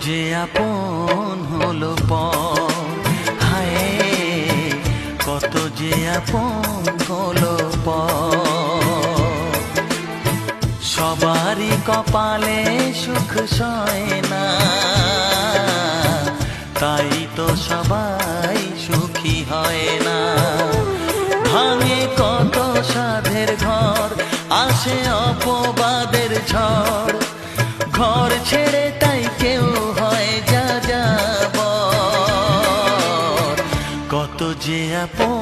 যে আপন হলো পর, হায় কত যে আপন হলো পর। সবারই কপালে সুখ সয় না, তাই তো সবাই সুখী হয় না। ভাঙে কত সাধের ঘর, আসে অপবাদের ঝড়, ঘর ছেড়ে তাই কেউ হয় যাযাবর। কত যে আপন